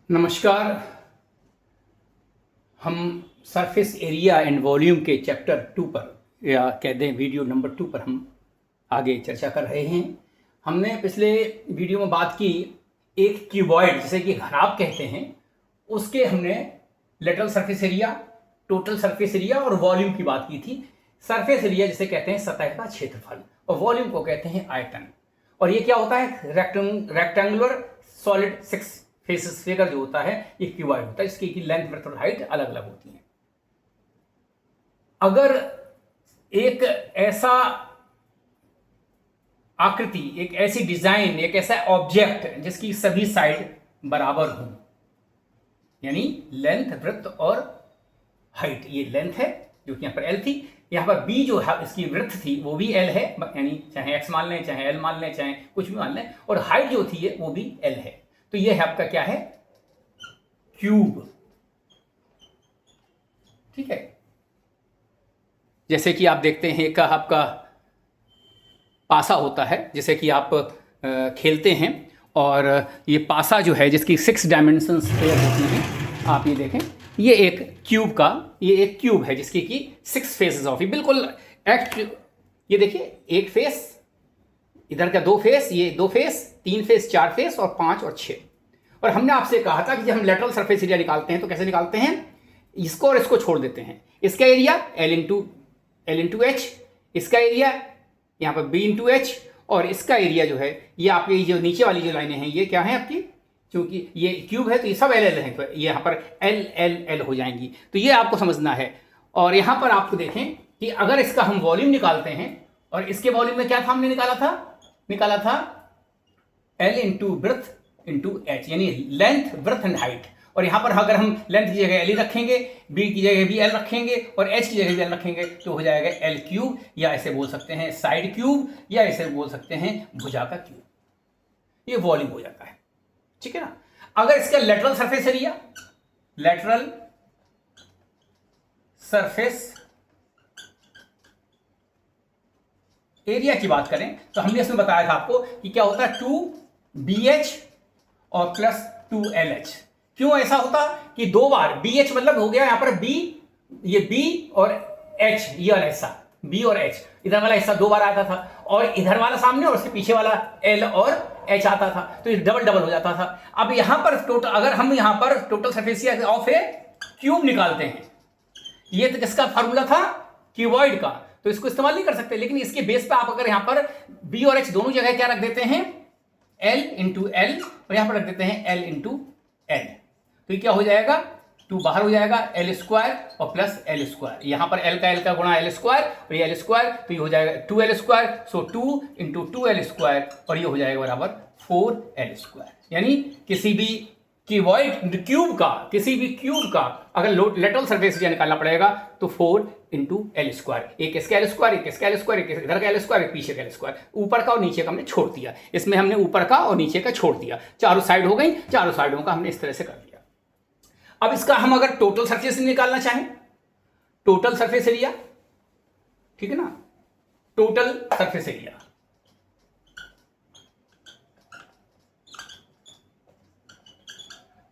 नमस्कार। हम surface area and volume के चैप्टर 2 पर या कह दें वीडियो नंबर 2 पर हम आगे चर्चा कर रहे हैं। हमने पिछले वीडियो में बात की एक क्यूबॉइड जिसे कि घनाभ कहते हैं, उसके हमने lateral surface area, total surface area और वॉल्यूम की बात की थी। सरफेस एरिया जिसे कहते हैं सतह का क्षेत्रफल और वॉल्यूम को कहते हैं आयतन। और ये क्या होता है? रेक्टेंगुलर सॉलिड 6 फेसेस फिगर जो होता है ये क्यूबॉइड होता है। इसकी लेंथ, ब्रेड्थ और हाइट अलग अलग होती है। अगर एक ऐसा आकृति, एक ऐसी डिजाइन, एक ऐसा ऑब्जेक्ट जिसकी सभी साइड बराबर हो, यानी लेंथ, ब्रेड्थ और हाइट, ये लेंथ है जो कि यहां पर एल थी, यहां पर बी जो है इसकी ब्रेड्थ थी वो भी एल है, यानी चाहे एक्स मान लें, चाहे एल मान लें, चाहे कुछ भी मान लें, और हाइट जो थी वो भी एल है। तो ये है आपका क्या है? क्यूब। ठीक है। जैसे कि आप देखते हैं एक आपका पासा होता है, जैसे कि आप खेलते हैं, और ये पासा जो है जिसकी 6 डायमेंशंस होती हैं, आप ये देखें, ये एक क्यूब है जिसकी कि 6 फेसेस ऑफ, बिल्कुल एक्ट। ये देखिए, एक फेस, इधर का 2 फेस, ये 2 फेस, 3 फेस, 4 फेस और 5 और 6। और हमने आपसे कहा था कि जब हम लेटरल सरफेस एरिया निकालते हैं तो कैसे निकालते हैं? इसको और इसको छोड़ देते हैं। इसका एरिया एल इंटू एच, इसका एरिया यहाँ पर बी इंटू एच, और इसका एरिया जो है ये आपकी जो नीचे वाली जो लाइनें हैं ये क्या है आपकी? क्योंकि ये क्यूब है तो ये सब एल एल है, तो ये यहाँ पर एल एल एल हो जाएंगी। तो ये आपको समझना है। और यहाँ पर आपको देखें कि अगर इसका हम वॉल्यूम निकालते हैं, और इसके वॉल्यूम में क्या था? हमने निकाला था L into breadth into H, यानी लेंथ, ब्रेड्थ एंड हाइट। और यहां पर अगर हम लेंथ की जगह एल ही रखेंगे, बी की जगह भी एल रखेंगे और एच की जगह भी एल रखेंगे तो हो जाएगा एल क्यूब, या ऐसे बोल सकते हैं साइड क्यूब, या ऐसे बोल सकते हैं भुजा का क्यूब। ये वॉल्यूम हो जाता है। ठीक है ना। अगर इसका लेटरल सरफेस एरिया की बात करें तो हमने इसमें बताया था आपको कि क्या होता है? 2BH और प्लस 2LH। क्यों ऐसा होता कि 2 बार BH मतलब हो गया यहां पर B, ये B और H, ये वाला हिस्सा B और H, इधर वाला हिस्सा 2 बार आता था, और इधर वाला सामने और उसके पीछे वाला L और H आता था, तो ये डबल हो जाता था। अब यहां पर अगर हम यहां पर total surface area of A cube निकालते हैं, ये तो किसका फार्मूला था? क्यूबॉइड का, तो इसको इस्तेमाल नहीं कर सकते। लेकिन इसके बेस पे आप अगर यहां पर B और H दोनों जगह क्या रख देते हैं? L इंटू एल, और यहां पर रख देते हैं L इंटू एल, तो ये क्या हो जाएगा? 2 बाहर हो जाएगा, एल स्क्वायर और प्लस एल स्क्वायर, यहां पर एल का गुणा एल स्क्वायर और ये एल स्क्वायर, तो ये हो जाएगा 2L स्क्वायर, सो 2 इंटू 2L स्क्वायर, और ये हो जाएगा बराबर 4L स्क्वायर। यानी किसी भी क्यूब का अगर लेटरल सरफेस एरिया निकालना पड़ेगा तो 4 इंटू एल स्क्वायर, एक इसका एल स्क्वायर, एक इसका एल स्क्वायर, एक इधर का एल स्क्वायर, एक पीछे का एल स्क्वायर, ऊपर का और नीचे का हमने छोड़ दिया। इसमें हमने ऊपर का और नीचे का छोड़ दिया, चारों साइड हो गई, चारों साइडों का हमने इस तरह से कर दिया। अब इसका हम अगर टोटल सरफेस निकालना चाहें, टोटल सरफेस एरिया, ठीक है ना, टोटल सरफेस एरिया,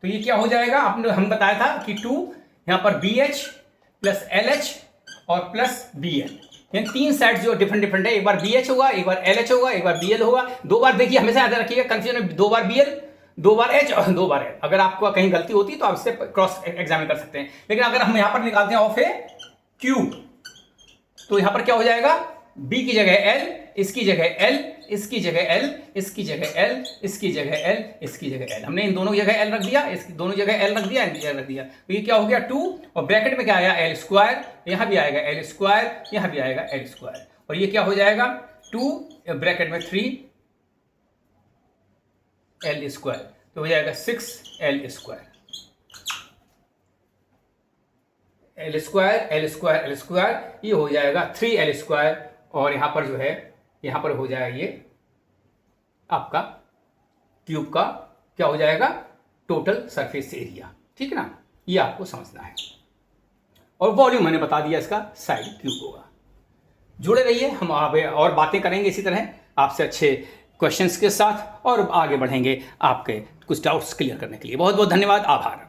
तो ये क्या हो जाएगा? हम बताया था कि 2 यहां पर BH प्लस LH और प्लस BL, यानी 3 साइड जो डिफरेंट है। एक बार BH होगा, एक बार LH होगा, एक बार BL होगा। 2 बार देखिए, हमेशा याद रखिएगा, कंफ्यूजन, 2 बार BL, 2 बार H और 2 बार L। अगर आपको कहीं गलती होती है तो आप इससे क्रॉस एग्जामिन कर सकते हैं। लेकिन अगर हम यहां पर निकालते हैं ऑफ ए क्यूब, तो यहां पर क्या हो जाएगा? B की जगह L, इसकी जगह L, इसकी जगह L, इसकी जगह L, इसकी जगह L, इसकी जगह L। हमने इन दोनों जगह L रख दिया, इसकी दोनों जगह L रख दिया, इनकी जगह रख दिया, तो ये क्या हो गया? 2, और ब्रैकेट में क्या आया? L स्क्वायर, यहां भी आएगा L स्क्वायर, यहां भी आएगा L स्क्वायर, और ये क्या हो जाएगा? 2 ब्रैकेट में 3 L स्क्वायर, तो हो जाएगा 6L square. L square, L square, L square, ये हो जाएगा 3L स्क्वायर, और यहां पर जो है, यहां पर हो जाएगा ये आपका क्यूब का क्या हो जाएगा? Total surface area. ठीक है ना, ये आपको समझना है। और वॉल्यूम मैंने बता दिया, इसका साइड क्यूब होगा। जुड़े रहिए, हम और बातें करेंगे इसी तरह आपसे अच्छे क्वेश्चंस के साथ और आगे बढ़ेंगे आपके कुछ डाउट्स क्लियर करने के लिए। बहुत बहुत धन्यवाद, आभार।